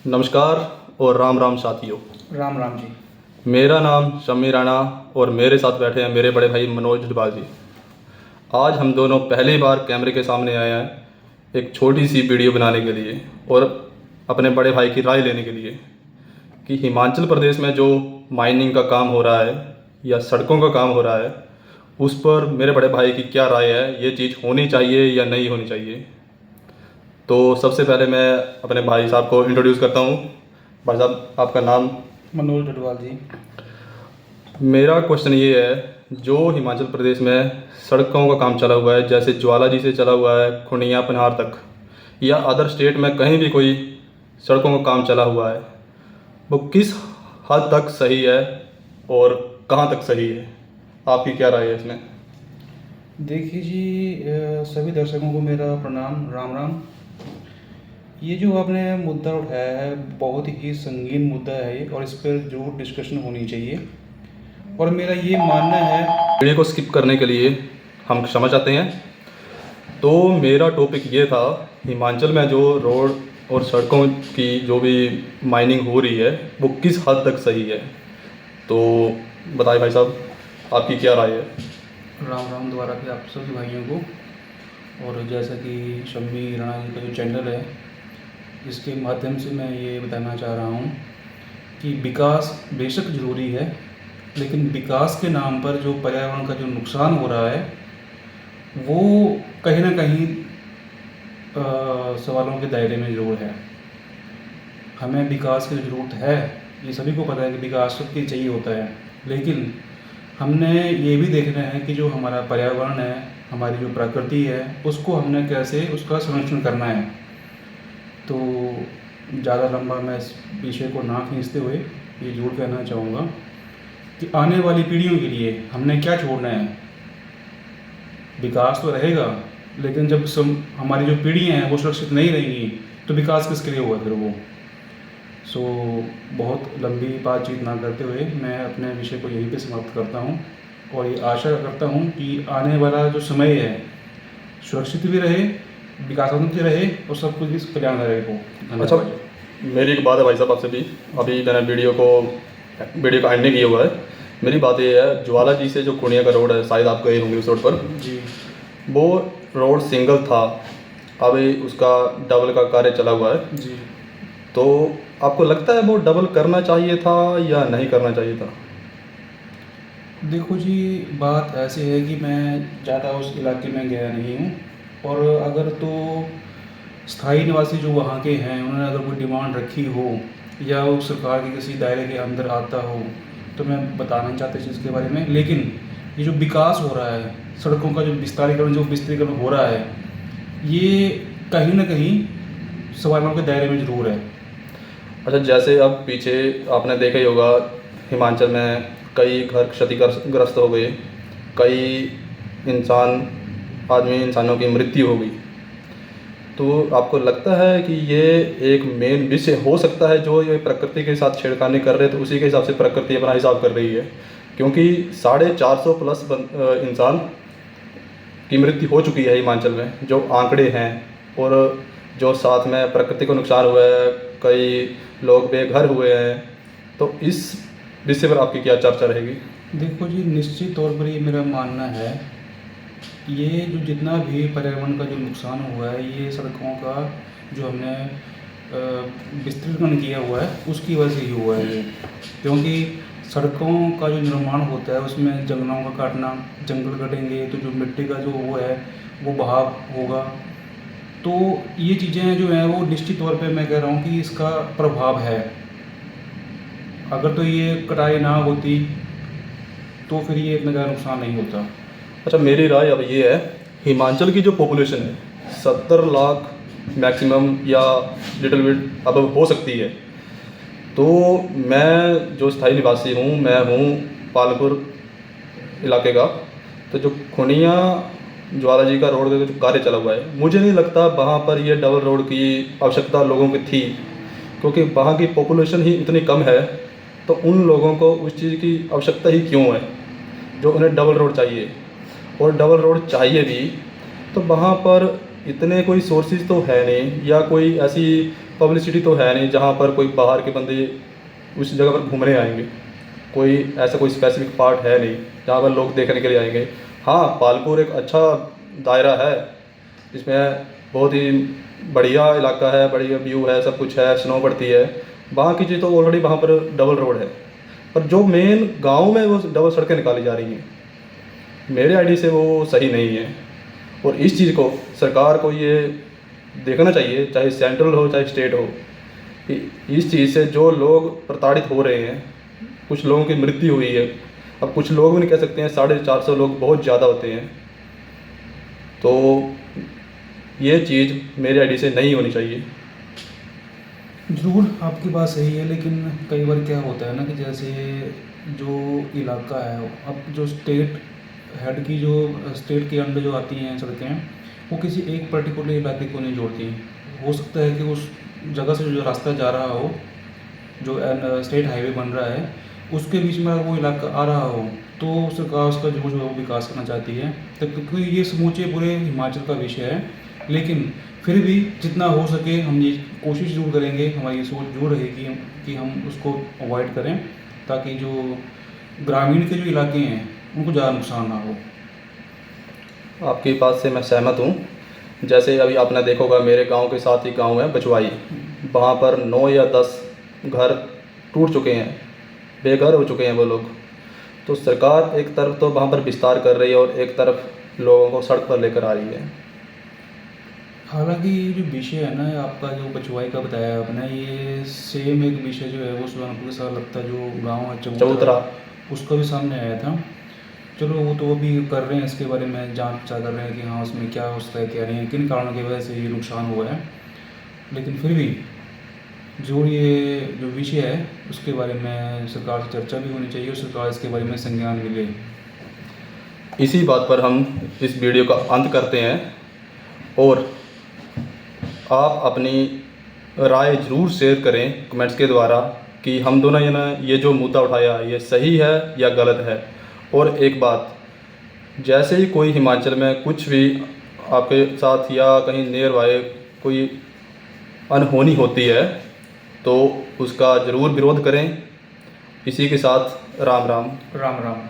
नमस्कार और राम राम साथियों। राम राम जी। मेरा नाम शम्मी राणा और मेरे साथ बैठे हैं मेरे बड़े भाई मनोज ढिबाल जी। आज हम दोनों पहली बार कैमरे के सामने आए हैं एक छोटी सी वीडियो बनाने के लिए और अपने बड़े भाई की राय लेने के लिए कि हिमाचल प्रदेश में जो माइनिंग का काम हो रहा है या सड़कों का काम हो रहा है उस पर मेरे बड़े भाई की क्या राय है, ये चीज़ होनी चाहिए या नहीं होनी चाहिए। तो सबसे पहले मैं अपने भाई साहब को इंट्रोड्यूस करता हूँ। भाई साहब, आपका नाम? मनोज डडवाल जी। मेरा क्वेश्चन ये है, जो हिमाचल प्रदेश में सड़कों का काम चला हुआ है, जैसे ज्वाला जी से चला हुआ है खुनिया पनहार तक, या अदर स्टेट में कहीं भी कोई सड़कों का काम चला हुआ है, वो किस हद तक सही है और कहाँ तक सही है? आपकी क्या राय है इसमें? देखिए जी, सभी दर्शकों को मेरा प्रणाम, राम राम। ये जो आपने मुद्दा उठाया है बहुत ही संगीन मुद्दा है ये, और इस पर जरूर डिस्कशन होनी चाहिए। और मेरा ये मानना है, वीडियो को स्किप करने के लिए हम क्षमा चाहते हैं। तो मेरा टॉपिक ये था, हिमाचल में जो रोड और सड़कों की जो भी माइनिंग हो रही है वो किस हद तक सही है। तो बताइए भाई साहब, आपकी क्या राय है? राम राम दोबारा के आप सभी भाइयों को। और जैसा कि शम्मी राणा जी का जो चैनल है, इसके माध्यम से मैं ये बताना चाह रहा हूँ कि विकास बेशक ज़रूरी है, लेकिन विकास के नाम पर जो पर्यावरण का जो नुकसान हो रहा है वो कहीं ना कहीं सवालों के दायरे में ज़रूर है। हमें विकास की ज़रूरत है, ये सभी को पता है कि विकास सबके चाहिए होता है, लेकिन हमने ये भी देखना है कि जो हमारा पर्यावरण है, हमारी जो प्रकृति है, उसको हमने कैसे उसका संरक्षण करना है। तो ज़्यादा लंबा मैं इस विषय को ना खींचते हुए ये ज़रूर कहना चाहूँगा कि आने वाली पीढ़ियों के लिए हमने क्या छोड़ना है। विकास तो रहेगा, लेकिन जब हमारी जो पीढ़ियाँ हैं वो सुरक्षित नहीं रहेंगी तो विकास किसके लिए होगा फिर वो। सो बहुत लंबी बातचीत ना करते हुए मैं अपने विषय को यहीं पे समाप्त करता हूँ, और ये आशा करता हूँ कि आने वाला जो समय है सुरक्षित भी रहे, विकासात्मक भी रहे और सब कुछ भी कल्याणकारी हो। अच्छा, मेरी एक बात है भाई साहब आपसे भी। अभी मैंने वीडियो का एंड नहीं किया हुआ है। मेरी बात ये है, ज्वाला जी से जो खुनिया का रोड है, शायद आप गए होंगे उस रोड पर जी। वो रोड सिंगल था, अभी उसका डबल का कार्य चला हुआ है। जी। तो आपको लगता है वो डबल करना चाहिए था या नहीं करना चाहिए था? देखो जी, बात ऐसी है कि मैं ज़्यादा उस इलाके में गया नहीं हूँ, और अगर तो स्थायी निवासी जो वहाँ के हैं उन्होंने अगर कोई डिमांड रखी हो या वो सरकार के किसी दायरे के अंदर आता हो तो मैं बता नहीं चाहता इस चीज़ के बारे में। लेकिन ये जो विकास हो रहा है, सड़कों का जो विस्तारीकरण हो रहा है, ये कहीं ना कहीं सवालों के दायरे में ज़रूर है। अच्छा, जैसे अब पीछे आपने देखा ही होगा, हिमाचल में कई घर क्षतिग्रस्त हो गए, कई इंसानों की मृत्यु हो गई। तो आपको लगता है कि ये एक मेन विषय हो सकता है, जो ये प्रकृति के साथ छेड़खानी कर रहे हैं तो उसी के हिसाब से प्रकृति अपना हिसाब कर रही है? क्योंकि 450 प्लस इंसान की मृत्यु हो चुकी है हिमाचल में, जो आंकड़े हैं, और जो साथ में प्रकृति को नुकसान हुआ है, कई लोग बेघर हुए हैं। तो इस विषय पर आपकी क्या चर्चा रहेगी? देखो जी, निश्चित तौर पर ये मेरा मानना है, ये जो जितना भी पर्यावरण का जो नुकसान हुआ है, ये सड़कों का जो हमने विस्तृतकरण किया हुआ है उसकी वजह से ही हुआ है ये। क्योंकि सड़कों का जो निर्माण होता है उसमें जंगलों का काटना, जंगल कटेंगे तो जो मिट्टी का जो वो है वो बहाव होगा। तो ये चीज़ें जो हैं वो निश्चित तौर पे मैं कह रहा हूँ कि इसका प्रभाव है। अगर तो ये कटाई ना होती तो फिर ये इतना ज़्यादा नुकसान नहीं होता। अच्छा, मेरी राय अब ये है, हिमाचल की जो पॉपुलेशन है 70 लाख मैक्सिमम या लिटिल बिट अब हो सकती है। तो मैं जो स्थायी निवासी हूँ, मैं हूँ पालपुर इलाके का। तो जो खुनिया ज्वाला जी का रोड का जो कार्य चला हुआ है, मुझे नहीं लगता वहाँ पर ये डबल रोड की आवश्यकता लोगों की थी, क्योंकि वहाँ की पॉपुलेशन ही इतनी कम है। तो उन लोगों को उस चीज़ की आवश्यकता ही क्यों है जो उन्हें डबल रोड चाहिए? और डबल रोड चाहिए भी तो वहाँ पर इतने कोई सोर्सेज तो है नहीं, या कोई ऐसी पब्लिसिटी तो है नहीं जहाँ पर कोई बाहर के बंदे उस जगह पर घूमने आएंगे। कोई ऐसा कोई स्पेसिफिक पार्ट है नहीं जहाँ पर लोग देखने के लिए आएंगे। हाँ, पालपुर एक अच्छा दायरा है, इसमें बहुत ही बढ़िया इलाका है, बढ़िया व्यू है, सब कुछ है, स्नो पड़ती है। वहाँ की चीज़ तो ऑलरेडी वहाँ पर डबल रोड है, पर जो मेन गांव में वो डबल सड़कें निकाली जा रही हैं, मेरे आईडी से वो सही नहीं है। और इस चीज़ को सरकार को ये देखना चाहिए, चाहे सेंट्रल हो चाहे स्टेट हो, कि इस चीज़ से जो लोग प्रताड़ित हो रहे हैं, कुछ लोगों की मृत्यु हुई है, अब कुछ लोग भी नहीं कह सकते हैं, 450 लोग बहुत ज़्यादा होते हैं। तो ये चीज़ मेरे आईडी से नहीं होनी चाहिए। ज़रूर आपकी बात सही है, लेकिन कई बार क्या होता है ना कि जैसे जो इलाका है, अब जो स्टेट हेड की जो स्टेट के अंडर जो आती हैं सड़कें, वो किसी एक पर्टिकुलर इलाके को नहीं जोड़ती। हो सकता है कि उस जगह से जो रास्ता जा रहा हो, जो स्टेट हाईवे बन रहा है, उसके बीच में वो इलाका आ रहा हो, तो सरकार उसका जो है वो विकास करना चाहती है। तो क्योंकि ये समूचे पूरे हिमाचल का विषय है, लेकिन फिर भी जितना हो सके हम ये कोशिश ज़रूर करेंगे, हमारी ये सोच जरूर रहेगी कि हम उसको अवॉइड करें, ताकि जो ग्रामीण के जो इलाके हैं उनको ज़्यादा नुकसान ना हो। आपकी बात से मैं सहमत हूँ। जैसे अभी आपने देखा होगा, मेरे गांव के साथ ही गांव है बचवाई, वहाँ पर 9 या 10 घर टूट चुके हैं, बेघर हो चुके हैं वो लोग। तो सरकार एक तरफ तो वहाँ पर विस्तार कर रही है और एक तरफ लोगों को सड़क पर लेकर आ रही है। हालांकि ये जो विषय है ना, आपका जो बचवाई का बताया आपने, ये सेम एक विषय जो है वो सुल्तानपुर के साथ लगता है, जो गांव है चबूतरा, उसका भी सामने आया था। चलो वो तो अभी कर रहे हैं, इसके बारे में जांच कर रहे हैं कि हाँ उसमें क्या होता है क्या नहीं है, किन कारणों की वजह से ये नुकसान हुआ है। लेकिन फिर भी जो ये जो विषय है उसके बारे में सरकार से चर्चा भी होनी चाहिए और सरकार इसके बारे में संज्ञान भी ले। इसी बात पर हम इस वीडियो का अंत करते हैं, और आप अपनी राय ज़रूर शेयर करें कमेंट्स के द्वारा कि हम दोनों ये जो मुद्दा उठाया ये सही है या गलत है। और एक बात, जैसे ही कोई हिमाचल में कुछ भी आपके साथ या कहीं नियर बाय कोई अनहोनी होती है तो उसका ज़रूर विरोध करें। इसी के साथ राम राम। राम राम।